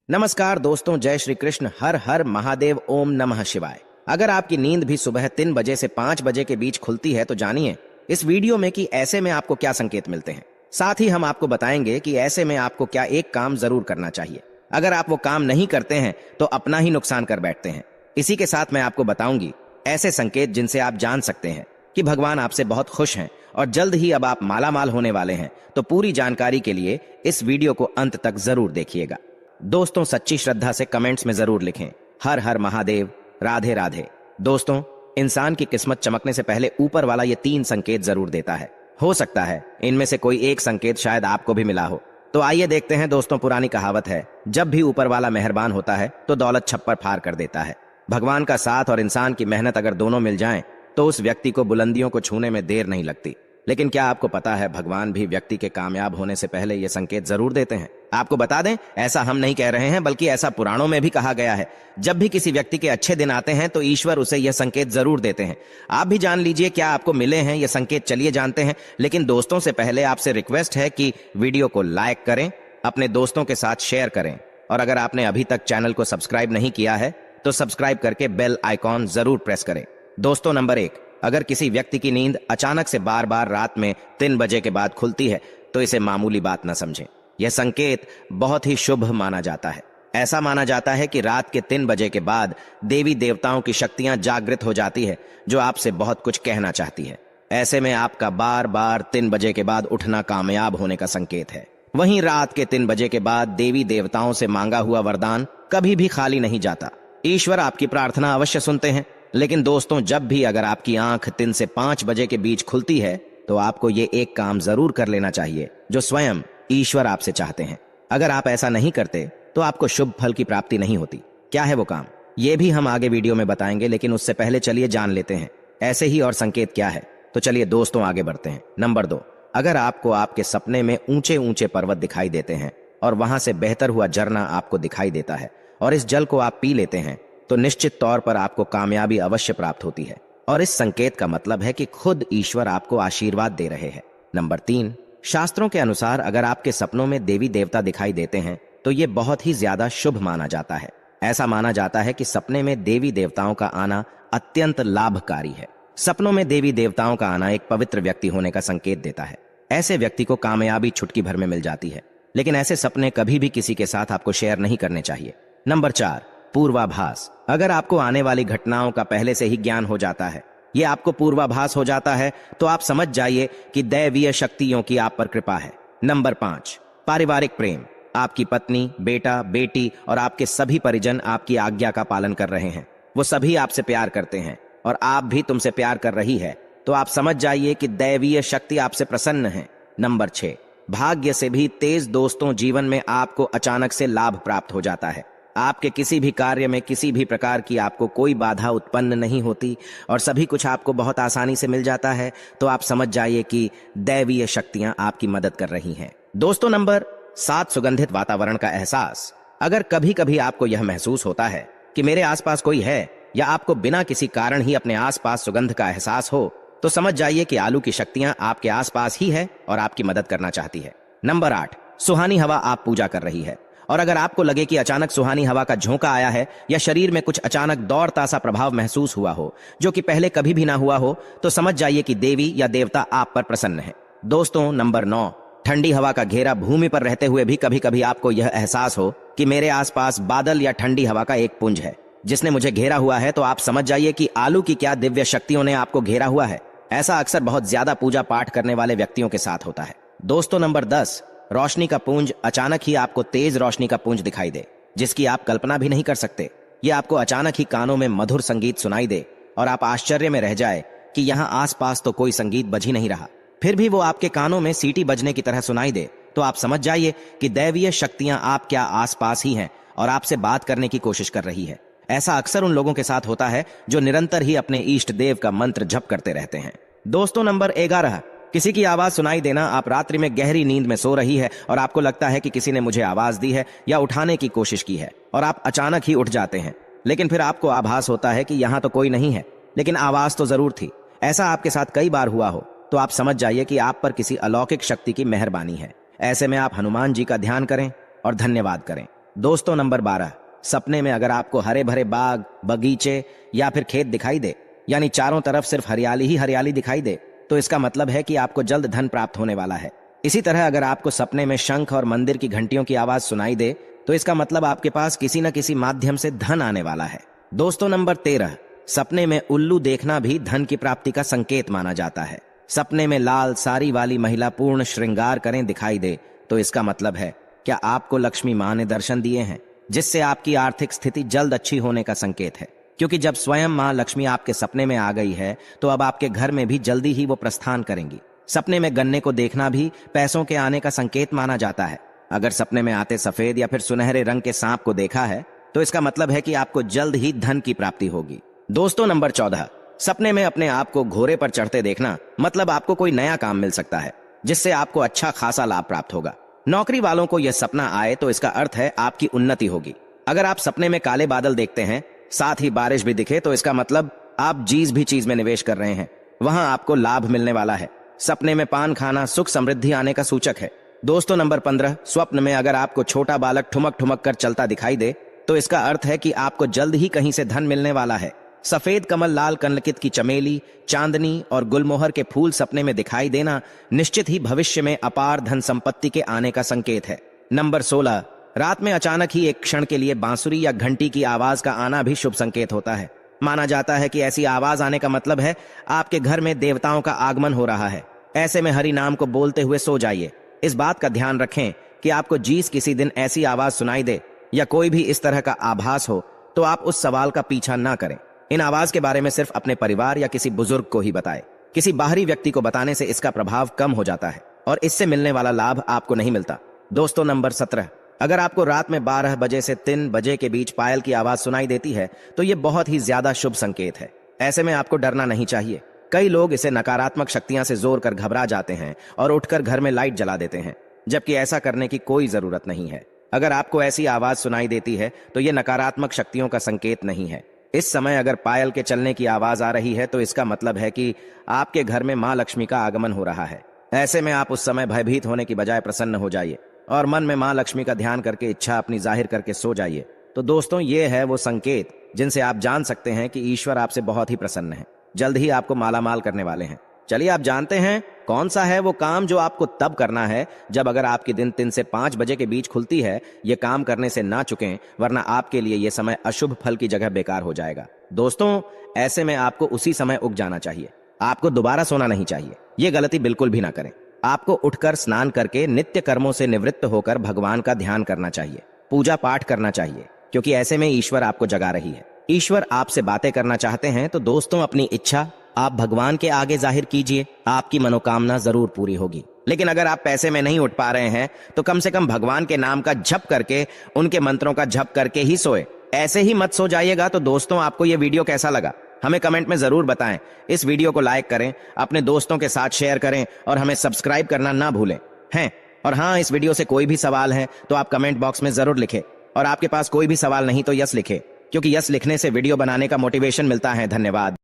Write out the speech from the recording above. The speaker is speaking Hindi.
नमस्कार दोस्तों, जय श्री कृष्ण। हर हर महादेव, ओम नमः शिवाय। अगर आपकी नींद भी सुबह 3 बजे से 5 बजे के बीच खुलती है तो जानिए इस वीडियो में कि ऐसे में आपको क्या संकेत मिलते हैं। साथ ही हम आपको बताएंगे कि ऐसे में आपको क्या एक काम जरूर करना चाहिए। अगर आप वो काम नहीं करते हैं तो अपना ही नुकसान कर बैठते हैं। इसी के साथ मैं आपको बताऊंगी ऐसे संकेत जिनसे आप जान सकते हैं कि भगवान आपसे बहुत खुश हैं और जल्द ही अब आप मालामाल होने वाले हैं। तो पूरी जानकारी के लिए इस वीडियो को अंत तक जरूर देखिएगा। दोस्तों, सच्ची श्रद्धा से कमेंट्स में जरूर लिखें हर हर महादेव, राधे राधे। दोस्तों, इंसान की किस्मत चमकने से पहले ऊपर वाला ये 3 संकेत जरूर देता है। हो सकता है इनमें से कोई एक संकेत शायद आपको भी मिला हो। तो आइए देखते हैं। दोस्तों, पुरानी कहावत है, जब भी ऊपर वाला मेहरबान होता है तो दौलत छप्पर फाड़ कर देता है। भगवान का साथ और इंसान की मेहनत अगर दोनों मिल जाएं तो उस व्यक्ति को बुलंदियों को छूने में देर नहीं लगती। लेकिन क्या आपको पता है, भगवान भी व्यक्ति के कामयाब होने से पहले ये संकेत जरूर देते हैं। आपको बता दें, ऐसा हम नहीं कह रहे हैं बल्कि ऐसा पुराणों में भी कहा गया है। जब भी किसी व्यक्ति के अच्छे दिन आते हैं तो ईश्वर उसे यह संकेत जरूर देते हैं। आप भी जान लीजिए क्या आपको मिले हैं ये संकेत। चलिए जानते हैं। लेकिन दोस्तों से पहले आपसे रिक्वेस्ट है कि वीडियो को लाइक करें, अपने दोस्तों के साथ शेयर करें और अगर आपने अभी तक चैनल को सब्सक्राइब नहीं किया है तो सब्सक्राइब करके बेल आइकॉन जरूर प्रेस करें। दोस्तों, नंबर 1, अगर किसी व्यक्ति की नींद अचानक से बार बार रात में 3 बजे के बाद खुलती है तो इसे मामूली बात न समझें। यह संकेत बहुत ही शुभ माना जाता है। ऐसा माना जाता है कि रात के 3 बजे के बाद देवी देवताओं की शक्तियां जागृत हो जाती है जो आपसे बहुत कुछ कहना चाहती है। ऐसे में आपका बार बार 3 बजे के बाद उठना कामयाब होने का संकेत है। वहीं रात के 3 बजे के बाद देवी देवताओं से मांगा हुआ वरदान कभी भी खाली नहीं जाता। ईश्वर आपकी प्रार्थना अवश्य सुनते हैं। लेकिन दोस्तों, जब भी अगर आपकी आंख 3 से 5 बजे के बीच खुलती है तो आपको ये एक काम जरूर कर लेना चाहिए जो स्वयं ईश्वर आपसे चाहते हैं। अगर आप ऐसा नहीं करते तो आपको शुभ फल की प्राप्ति नहीं होती। क्या है वो काम, ये भी हम आगे वीडियो में बताएंगे। लेकिन उससे पहले चलिए जान लेते हैं ऐसे ही और संकेत क्या है। तो चलिए दोस्तों आगे बढ़ते हैं। नंबर 2, अगर आपको आपके सपने में ऊंचे ऊंचे पर्वत दिखाई देते हैं और वहां से बहतर हुआ झरना आपको दिखाई देता है और इस जल को आप पी लेते हैं तो निश्चित तौर पर आपको कामयाबी अवश्य प्राप्त होती है और इस संकेत का मतलब है कि खुद ईश्वर आपको आशीर्वाद दे रहे हैं। नंबर 3, शास्त्रों के अनुसार अगर आपके सपनों में देवी देवता दिखाई देते हैं तो ये बहुत ही ज्यादा शुभ माना जाता है। ऐसा माना जाता है कि सपने में देवी देवताओं का आना अत्यंत लाभकारी है। सपनों में देवी देवताओं का आना एक पवित्र व्यक्ति होने का संकेत देता है। ऐसे व्यक्ति को कामयाबी चुटकी भर में मिल जाती है। लेकिन ऐसे सपने कभी भी किसी के साथ आपको शेयर नहीं करने चाहिए। नंबर 4, पूर्वाभास। अगर आपको आने वाली घटनाओं का पहले से ही ज्ञान हो जाता है, ये आपको पूर्वाभास हो जाता है, तो आप समझ जाइए कि दैवीय शक्तियों की आप पर कृपा है। नंबर 5, पारिवारिक प्रेम। आपकी पत्नी, बेटा, बेटी और आपके सभी परिजन आपकी आज्ञा का पालन कर रहे हैं। वो सभी आपसे प्यार करते हैं और आप भी तुमसे प्यार कर रही है, तो आप समझ जाइए कि दैवीय शक्ति आपसे प्रसन्न है। नंबर 6, भाग्य से भी तेज दोस्तों। जीवन में आपको अचानक से लाभ प्राप्त हो जाता है। आपके किसी भी कार्य में किसी भी प्रकार की आपको कोई बाधा उत्पन्न नहीं होती और सभी कुछ आपको बहुत आसानी से मिल जाता है। तो आप समझ जाइए कि दैवीय शक्तियां आपकी मदद कर रही हैं। दोस्तों, नंबर 7, सुगंधित वातावरण का एहसास। अगर कभी कभी आपको यह महसूस होता है कि मेरे आसपास कोई है या आपको बिना किसी कारण ही अपने आसपास सुगंध का एहसास हो तो समझ जाइए कि आलू की शक्तियां आपके आसपास ही है और आपकी मदद करना चाहती है। नंबर 8, सुहानी हवा आप पूजा कर रही है और अगर आपको लगे कि अचानक सुहानी हवा का झोंका आया है या शरीर में कुछ अचानक दौड़ता सा प्रभाव महसूस हुआ हो जो कि पहले कभी भी ना हुआ हो तो समझ जाइए कि देवी या देवता आप पर प्रसन्न है। दोस्तों, नंबर 9, ठंडी हवा का घेरा। भूमि पर रहते हुए भी कभी कभी आपको यह एहसास हो कि मेरे आसपास बादल या ठंडी हवा का एक पुंज है जिसने मुझे घेरा हुआ है, तो आप समझ जाइए कि आलू की क्या दिव्य शक्तियों ने आपको घेरा हुआ है। ऐसा अक्सर बहुत ज्यादा पूजा पाठ करने वाले व्यक्तियों के साथ होता है। दोस्तों, नंबर 10, रोशनी का पुंज। अचानक ही आपको तेज रोशनी का पुंज दिखाई दे जिसकी आप कल्पना भी नहीं कर सकते। ये आपको अचानक ही कानों में मधुर संगीत सुनाई दे और आप आश्चर्य में रह जाए कि यहाँ आसपास तो कोई संगीत बज ही नहीं रहा, फिर भी वो आपके कानों में सीटी बजने की तरह सुनाई दे, तो आप समझ जाइए कि दैवीय शक्तियां आप क्या आसपास ही हैं और आपसे बात करने की कोशिश कर रही है। ऐसा अक्सर उन लोगों के साथ होता है जो निरंतर ही अपने इष्ट देव का मंत्र जप करते रहते हैं। दोस्तों, नंबर 11, किसी की आवाज सुनाई देना। आप रात्रि में गहरी नींद में सो रही है और आपको लगता है कि किसी ने मुझे आवाज दी है या उठाने की कोशिश की है और आप अचानक ही उठ जाते हैं। लेकिन फिर आपको आभास होता है कि यहाँ तो कोई नहीं है लेकिन आवाज तो जरूर थी। ऐसा आपके साथ कई बार हुआ हो तो आप समझ जाइए कि आप पर किसी अलौकिक शक्ति की मेहरबानी है। ऐसे में आप हनुमान जी का ध्यान करें और धन्यवाद करें। दोस्तों नंबर 12, सपने में अगर आपको हरे भरे बाग, बगीचे या फिर खेत दिखाई दे, यानी चारों तरफ सिर्फ हरियाली ही हरियाली दिखाई दे, तो इसका मतलब है कि आपको जल्द धन प्राप्त होने वाला है। इसी तरह अगर आपको सपने में शंख और मंदिर की घंटियों की आवाज सुनाई दे, तो इसका मतलब आपके पास किसी न किसी माध्यम से धन आने वाला है। दोस्तों नंबर 13, सपने में उल्लू देखना भी धन की प्राप्ति का संकेत माना जाता है। सपने में लाल साड़ी वाली महिला पूर्ण श्रृंगार करें दिखाई दे, तो इसका मतलब है क्या आपको लक्ष्मी मां ने दर्शन दिए हैं, जिससे आपकी आर्थिक स्थिति जल्द अच्छी होने का संकेत है। क्योंकि जब स्वयं मां लक्ष्मी आपके सपने में आ गई है, तो अब आपके घर में भी जल्दी ही वो प्रस्थान करेंगी। सपने में गन्ने को देखना भी पैसों के आने का संकेत माना जाता है। अगर सपने में आते सफेद या फिर सुनहरे रंग के सांप को देखा है, तो इसका मतलब है कि आपको जल्द ही धन की प्राप्ति होगी। दोस्तों नंबर 14, सपने में अपने आप को घोड़े पर चढ़ते देखना मतलब आपको कोई नया काम मिल सकता है, जिससे आपको अच्छा खासा लाभ प्राप्त होगा। नौकरी वालों को यह सपना आए तो इसका अर्थ है आपकी उन्नति होगी। अगर आप सपने में काले बादल देखते हैं, साथ ही बारिश भी दिखे, तो इसका मतलब आप जिस भी चीज में निवेश कर रहे हैं वहां आपको लाभ मिलने वाला है। सपने में पान खाना सुख समृद्धि आने का सूचक है। दोस्तों नंबर 15, स्वप्न में अगर आपको छोटा बालक ठुमक ठुमक कर चलता दिखाई दे, तो इसका अर्थ है कि आपको जल्द ही कहीं से धन मिलने वाला है। सफेद कमल, लाल कनलकित की चमेली, चांदनी और गुलमोहर के फूल सपने में दिखाई देना निश्चित ही भविष्य में अपार धन संपत्ति के आने का संकेत है। नंबर 16, रात में अचानक ही एक क्षण के लिए बांसुरी या घंटी की आवाज का आना भी शुभ संकेत होता है। माना जाता है कि ऐसी आवाज आने का मतलब है आपके घर में देवताओं का आगमन हो रहा है। ऐसे में हरि नाम को बोलते हुए सो जाइए। इस बात का ध्यान रखें कि आपको जिस किसी दिन ऐसी आवाज सुनाई दे या कोई भी इस तरह का आभास हो, तो आप उस सवाल का पीछा ना करें। इन आवाज के बारे में सिर्फ अपने परिवार या किसी बुजुर्ग को ही बताएं। किसी बाहरी व्यक्ति को बताने से इसका प्रभाव कम हो जाता है और इससे मिलने वाला लाभ आपको नहीं मिलता। दोस्तों नंबर 17, अगर आपको रात में 12 बजे से 3 बजे के बीच पायल की आवाज सुनाई देती है, तो ये बहुत ही ज्यादा शुभ संकेत है। ऐसे में आपको डरना नहीं चाहिए। कई लोग इसे नकारात्मक शक्तियां से जोर कर घबरा जाते हैं और उठकर घर में लाइट जला देते हैं, जबकि ऐसा करने की कोई जरूरत नहीं है। अगर आपको ऐसी आवाज सुनाई देती है, तो ये नकारात्मक शक्तियों का संकेत नहीं है। इस समय अगर पायल के चलने की आवाज आ रही है, तो इसका मतलब है कि आपके घर में मां लक्ष्मी का आगमन हो रहा है। ऐसे में आप उस समय भयभीत होने की बजाय प्रसन्न हो जाइए और मन में मां लक्ष्मी का ध्यान करके इच्छा अपनी जाहिर करके सो जाइए। तो दोस्तों, ये है वो संकेत जिनसे आप जान सकते हैं कि ईश्वर आपसे बहुत ही प्रसन्न है, जल्द ही आपको मालामाल करने वाले हैं। चलिए आप जानते हैं कौन सा है वो काम जो आपको तब करना है जब अगर आपकी दिन 3 से 5 बजे के बीच खुलती है। ये काम करने से ना चुकें, वरना आपके लिए ये समय अशुभ फल की जगह बेकार हो जाएगा। दोस्तों, ऐसे में आपको उसी समय उग जाना चाहिए। आपको दोबारा सोना नहीं चाहिए। ये गलती बिल्कुल भी ना करें। आपको उठकर स्नान करके नित्य कर्मों से निवृत्त होकर भगवान का ध्यान करना चाहिए, पूजा पाठ करना चाहिए, क्योंकि ऐसे में ईश्वर आपको जगा रही है। ईश्वर आपसे बातें करना चाहते हैं, तो दोस्तों अपनी इच्छा आप भगवान के आगे जाहिर कीजिए, आपकी मनोकामना जरूर पूरी होगी। लेकिन अगर आप पैसे में नहीं उठ पा रहे हैं, तो कम से कम भगवान के नाम का जप करके, उनके मंत्रों का जप करके ही सोए। ऐसे ही मत सो जाइएगा। तो दोस्तों, आपको ये वीडियो कैसा लगा हमें कमेंट में जरूर बताएं। इस वीडियो को लाइक करें, अपने दोस्तों के साथ शेयर करें और हमें सब्सक्राइब करना ना भूलें हैं। और हाँ, इस वीडियो से कोई भी सवाल है तो आप कमेंट बॉक्स में जरूर लिखें, और आपके पास कोई भी सवाल नहीं तो यस लिखें, क्योंकि यस लिखने से वीडियो बनाने का मोटिवेशन मिलता है। धन्यवाद।